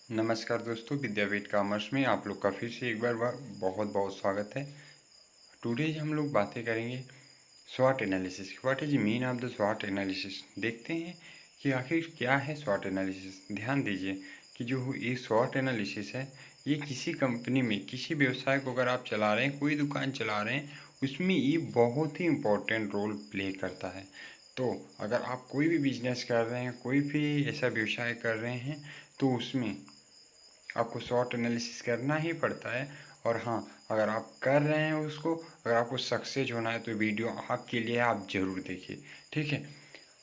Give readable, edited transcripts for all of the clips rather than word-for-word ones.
नमस्कार दोस्तों, विद्यापीठ कॉमर्स में आप लोग का फिर से एक बार बहुत बहुत स्वागत है। टुडे हम लोग बातें करेंगे स्वॉट analysis. What is mean of the स्वॉट एनालिसिस। देखते हैं कि आखिर क्या है स्वॉट एनालिसिस। ध्यान दीजिए कि जो ये स्वॉट एनालिसिस है, ये किसी कंपनी में किसी व्यवसाय को अगर आप चला रहे हैं, कोई दुकान चला रहे हैं, उसमें ये बहुत ही इम्पोर्टेंट रोल प्ले करता है। तो अगर आप कोई भी बिजनेस कर रहे हैं, कोई भी ऐसा व्यवसाय कर रहे हैं, तो उसमें आपको स्वॉट एनालिसिस करना ही पड़ता है। और हाँ, अगर आप कर रहे हैं उसको, अगर आपको सक्सेस होना है तो वीडियो आपके लिए, आप ज़रूर देखिए, ठीक है।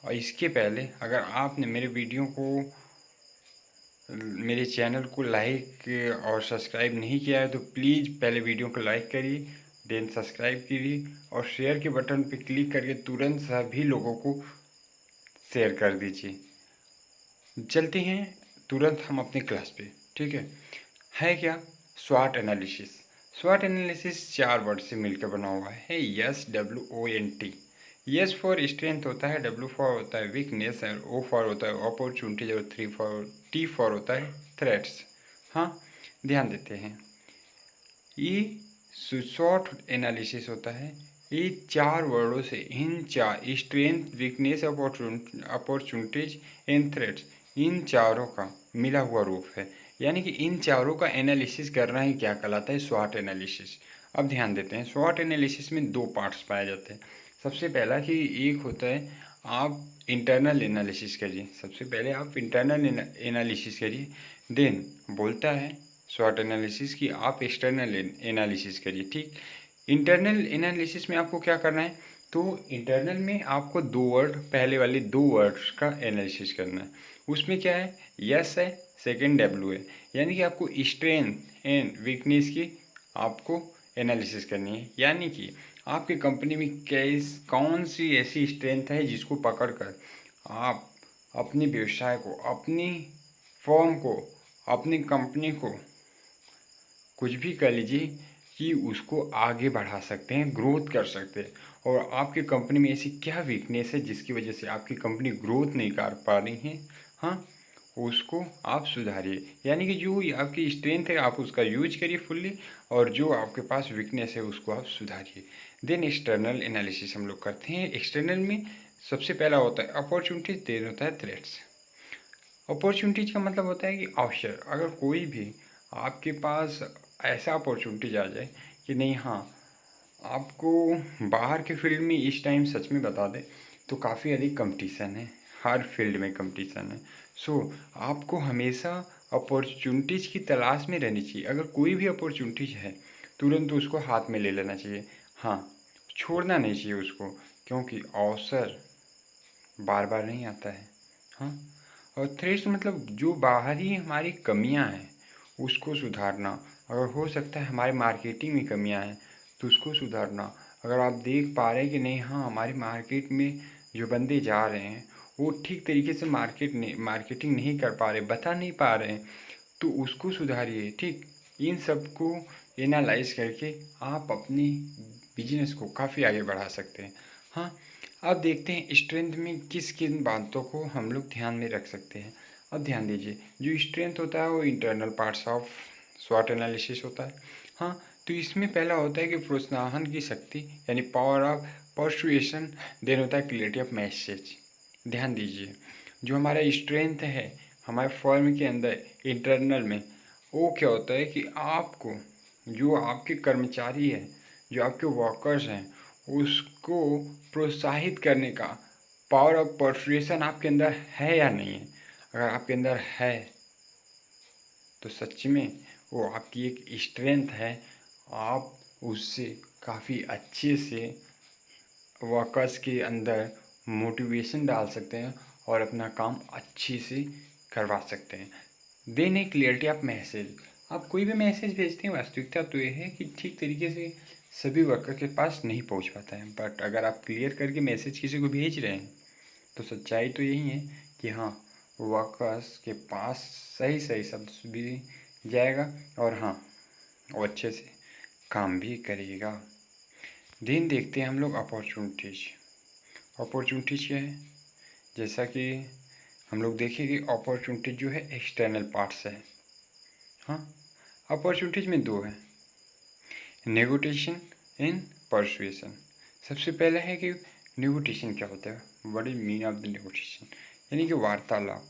और इसके पहले अगर आपने मेरे वीडियो को, मेरे चैनल को लाइक और सब्सक्राइब नहीं किया है तो प्लीज़ पहले वीडियो को लाइक करिए, देन सब्सक्राइब कीजिए और शेयर के बटन पर क्लिक करके तुरंत सभी लोगों को शेयर कर दीजिए। चलते हैं तुरंत हम अपनी क्लास पे, ठीक है क्या स्वॉट एनालिसिस। स्वॉट एनालिसिस 4 वर्ड से मिलकर बना हुआ है। SWONT। यस फॉर स्ट्रेंथ होता है, W फॉर होता है वीकनेस, और O फॉर होता है अपॉर्चुनिटीज, और T फॉर होता है थ्रेट्स। हाँ, ध्यान देते हैं। ये स्वॉट एनालिसिस होता है, ये 4 वर्डों से, इन 4 strength, weakness, opportunities and threats, इन चारों का मिला हुआ रूप है। यानी कि इन चारों का एनालिसिस करना ही क्या कहलाता है, स्वॉट एनालिसिस। अब ध्यान देते हैं, स्वॉट एनालिसिस में 2 पार्ट्स पाए जाते हैं। सबसे पहला कि एक होता है आप इंटरनल एनालिसिस करिए। सबसे पहले आप इंटरनल एनालिसिस करिए, देन बोलता है स्वॉट एनालिसिस की आप एक्सटर्नल एनालिसिस करिए, ठीक। इंटरनल एनालिसिस में आपको क्या करना है, तो इंटरनल में आपको 2 वर्ड, पहले वाले 2 वर्ड्स का एनालिसिस करना है। उसमें क्या है, यस है, सेकंड W है। यानी कि आपको स्ट्रेंथ एंड वीकनेस की आपको एनालिसिस करनी है। यानी कि आपकी कंपनी में कौन सी ऐसी स्ट्रेंथ है जिसको पकड़कर आप अपने व्यवसाय को, अपनी फर्म को, अपनी कंपनी को, कुछ भी कर लीजिए, कि उसको आगे बढ़ा सकते हैं, ग्रोथ कर सकते हैं। और आपकी कंपनी में ऐसी क्या वीकनेस है जिसकी वजह से आपकी कंपनी ग्रोथ नहीं कर पा रही है, हाँ, उसको आप सुधारिए। यानी कि जो आपकी स्ट्रेंथ है आप उसका यूज करिए फुल्ली, और जो आपके पास वीकनेस है उसको आप सुधारिए। देन एक्सटर्नल एनालिसिस हम लोग करते हैं। एक्सटर्नल में सबसे पहला होता है अपॉर्चुनिटीज, देन होता है थ्रेट्स। अपॉर्चुनिटीज का मतलब होता है कि अवसर, अगर कोई भी आपके पास ऐसा अपॉर्चुनिटीज आ जाए कि नहीं, हाँ, आपको बाहर के फील्ड में इस टाइम सच में बता दें तो काफ़ी अधिक कंपटीशन है, हर फील्ड में कंपटीशन है। सो आपको हमेशा अपॉर्चुनिटीज़ की तलाश में रहनी चाहिए। अगर कोई भी अपॉर्चुनिटीज़ है, तुरंत उसको हाथ में ले लेना चाहिए, हाँ, छोड़ना नहीं चाहिए उसको, क्योंकि अवसर बार बार नहीं आता है, हाँ। और थ्रेट्स मतलब जो बाहरी हमारी कमियां हैं उसको सुधारना। अगर हो सकता है हमारे मार्केटिंग में कमियां हैं तो उसको सुधारना। अगर आप देख पा रहे हैं कि नहीं, हाँ, हमारी मार्केट में जो बंदे जा रहे हैं वो ठीक तरीके से मार्केटिंग नहीं कर पा रहे, बता नहीं पा रहे हैं, तो उसको सुधारिए, ठीक। इन सब को एनालाइज करके आप अपनी बिजनेस को काफ़ी आगे बढ़ा सकते हैं, हाँ। अब देखते हैं स्ट्रेंथ में किस किन बातों को हम लोग ध्यान में रख सकते हैं। अब ध्यान दीजिए, जो स्ट्रेंथ होता है वो इंटरनल पार्ट्स ऑफ स्वॉट एनालिसिस होता है, हाँ। तो इसमें पहला होता है कि प्रोत्साहन की शक्ति, यानी पावर ऑफ परसुएशन। देन होता है क्लियरिटी ऑफ मैसेज। ध्यान दीजिए, जो हमारा स्ट्रेंथ है हमारे फर्म के अंदर इंटरनल में, वो क्या होता है कि आपको, जो आपके कर्मचारी हैं, जो आपके वर्कर्स हैं, उसको प्रोत्साहित करने का पावर ऑफ परसुएशन आपके अंदर है या नहीं है। अगर आपके अंदर है तो सच में वो आपकी एक स्ट्रेंथ है। आप उससे काफ़ी अच्छे से वर्कर्स के अंदर मोटिवेशन डाल सकते हैं और अपना काम अच्छे से करवा सकते हैं। देन एक क्लियरिटी ऑफ मैसेज। आप कोई भी मैसेज भेजते हैं, वास्तविकता तो ये है कि ठीक तरीके से सभी वर्कर के पास नहीं पहुंच पाता है, बट अगर आप क्लियर करके मैसेज किसी को भेज रहे हैं तो सच्चाई तो यही है कि हाँ, वर्कर्स के पास सही सही शब्द भी जाएगा, और हाँ, वो अच्छे से काम भी करेगा। देन देखते हैं हम लोग अपॉर्चुनिटीज़। अपॉर्चुनिटीज़ क्या है, जैसा कि हम लोग देखें कि अपॉर्चुनिटी जो है एक्सटर्नल पार्ट्स है, हाँ, अपॉर्चुनिटीज़ में दो है, नेगोटिएशन एंड परसुएशन। सबसे पहला है कि नेगोटिएशन क्या होता है, what is mean of the negotiation, यानी कि वार्तालाप,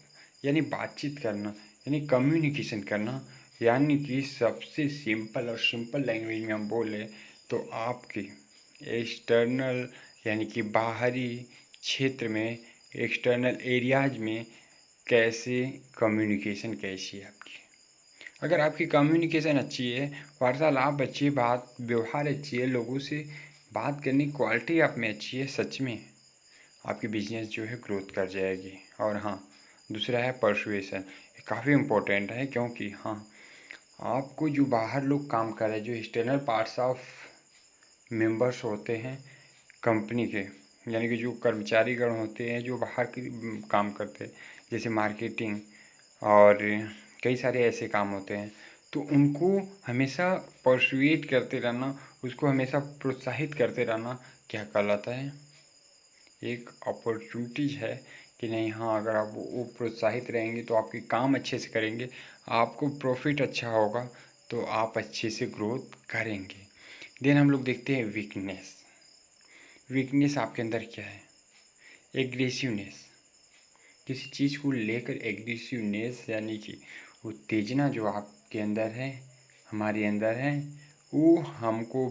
यानी बातचीत करना, यानी कम्युनिकेशन करना। यानी कि सबसे सिंपल लैंग्वेज में हम बोले तो आपकी एक्सटर्नल यानी कि बाहरी क्षेत्र में, एक्सटर्नल एरियाज में कैसे कम्युनिकेशन कैसी है आपकी। अगर आपकी कम्युनिकेशन अच्छी है, वार्तालाप अच्छी है, बात व्यवहार अच्छी है, लोगों से बात करने की क्वालिटी आप में अच्छी है, सच में आपकी बिजनेस जो है ग्रोथ कर जाएगी। और हाँ, दूसरा है परसुएशन, ये काफ़ी इम्पोर्टेंट है, क्योंकि हाँ, आपको जो बाहर लोग काम कर रहे हैं, जो एक्सटर्नल पार्ट्स ऑफ मेंबर्स होते हैं कंपनी के, यानी कि जो कर्मचारीगण होते हैं जो बाहर के काम करते हैं, जैसे मार्केटिंग और कई सारे ऐसे काम होते हैं, तो उनको हमेशा परसुएट करते रहना, उसको हमेशा प्रोत्साहित करते रहना, क्या कहलाता है, एक अपॉर्चुनिटीज़ है कि नहीं। हाँ, अगर आप वो प्रोत्साहित रहेंगे तो आपके काम अच्छे से करेंगे, आपको प्रॉफिट अच्छा होगा, तो आप अच्छे से ग्रोथ करेंगे। देन हम लोग देखते हैं वीकनेस। वीकनेस आपके अंदर क्या है, एग्रेसिवनेस, किसी चीज़ को लेकर एग्रेसिवनेस, यानी कि उत्तेजना जो आपके अंदर है, हमारे अंदर है, वो हमको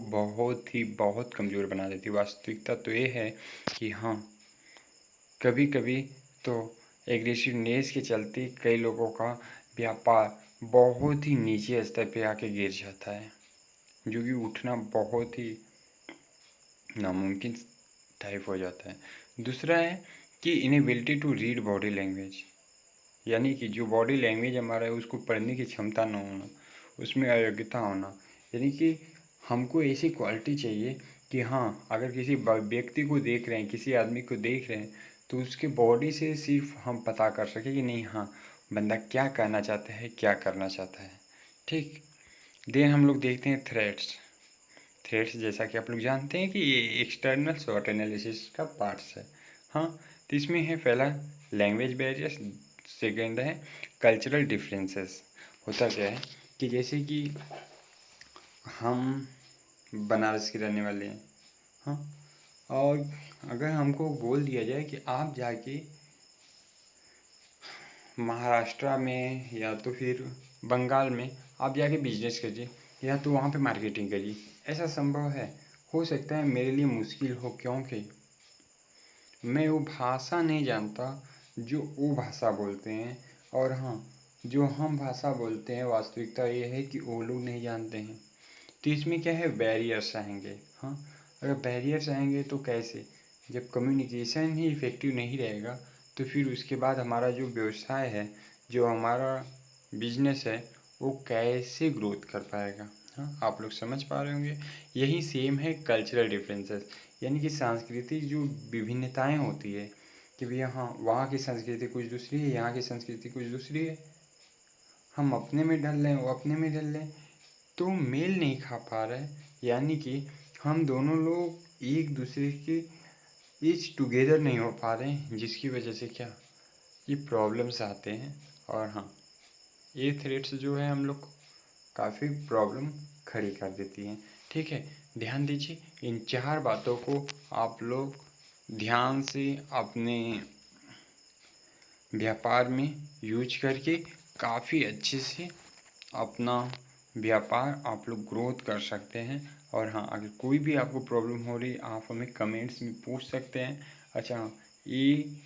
बहुत कमज़ोर बना देती है। वास्तविकता तो ये है कि हाँ, कभी कभी तो एग्रेसिवनेस के चलते कई लोगों का व्यापार बहुत ही नीचे स्तर पे आके गिर जाता है, जो कि उठना बहुत ही नामुमकिन टाइप हो जाता है। दूसरा है कि inability to read body language, यानी कि जो बॉडी लैंग्वेज हमारा है उसको पढ़ने की क्षमता न होना, उसमें अयोग्यता होना। यानी कि हमको ऐसी क्वालिटी चाहिए कि हाँ, अगर किसी व्यक्ति को देख रहे हैं, किसी आदमी को देख रहे हैं, तो उसके बॉडी से सिर्फ हम पता कर सकें कि नहीं, हाँ, बंदा क्या कहना चाहता है, क्या करना चाहता है। ठीक। देन हम लोग देखते हैं थ्रेट्स। थ्रेड्स जैसा कि आप लोग जानते हैं कि ये एक्सटर्नल स्वॉट एनालिसिस का पार्ट्स है। हाँ, तो इसमें है पहला लैंग्वेज बैरियर्स, सेकेंड है कल्चरल डिफरेंसेस। होता क्या है कि जैसे कि हम बनारस के रहने वाले हैं, हाँ, और अगर हमको बोल दिया जाए कि आप जाके महाराष्ट्र में या तो फिर बंगाल में आप जाके बिजनेस करिए, या तो वहाँ पे मार्केटिंग करिए, ऐसा संभव है? हो सकता है मेरे लिए मुश्किल हो, क्योंकि मैं वो भाषा नहीं जानता जो वो भाषा बोलते हैं, और हाँ, जो हम भाषा बोलते हैं वास्तविकता ये है कि वो लोग नहीं जानते हैं। तो इसमें क्या है, बैरियर्स आएंगे। हाँ, अगर बैरियर्स आएंगे तो कैसे, जब कम्युनिकेशन ही इफ़ेक्टिव नहीं रहेगा, तो फिर उसके बाद हमारा जो व्यवसाय है, जो हमारा बिजनेस है, वो कैसे ग्रोथ कर पाएगा। हाँ, आप लोग समझ पा रहे होंगे। यही सेम है कल्चरल डिफरेंसेस, यानी कि सांस्कृतिक जो विभिन्नताएं होती है कि भैया हाँ, वहाँ की संस्कृति कुछ दूसरी है, यहाँ की संस्कृति कुछ दूसरी है, हम अपने में ढल रहे हैं, वो अपने में ढल रहे हैं, तो मेल नहीं खा पा रहे। यानी कि हम दोनों लोग एक दूसरे के ईच टुगेदर नहीं हो पा रहे हैं, जिसकी वजह से क्या, ये प्रॉब्लम्स आते हैं। और हाँ, ये थ्रेड्स जो है हम लोग काफ़ी प्रॉब्लम खड़ी कर देती हैं। ठीक है, ध्यान दीजिए, इन चार बातों को आप लोग ध्यान से अपने व्यापार में यूज करके काफ़ी अच्छे से अपना व्यापार आप लोग ग्रोथ कर सकते हैं। और हाँ, अगर कोई भी आपको प्रॉब्लम हो रही, आप हमें कमेंट्स में पूछ सकते हैं। अच्छा, ये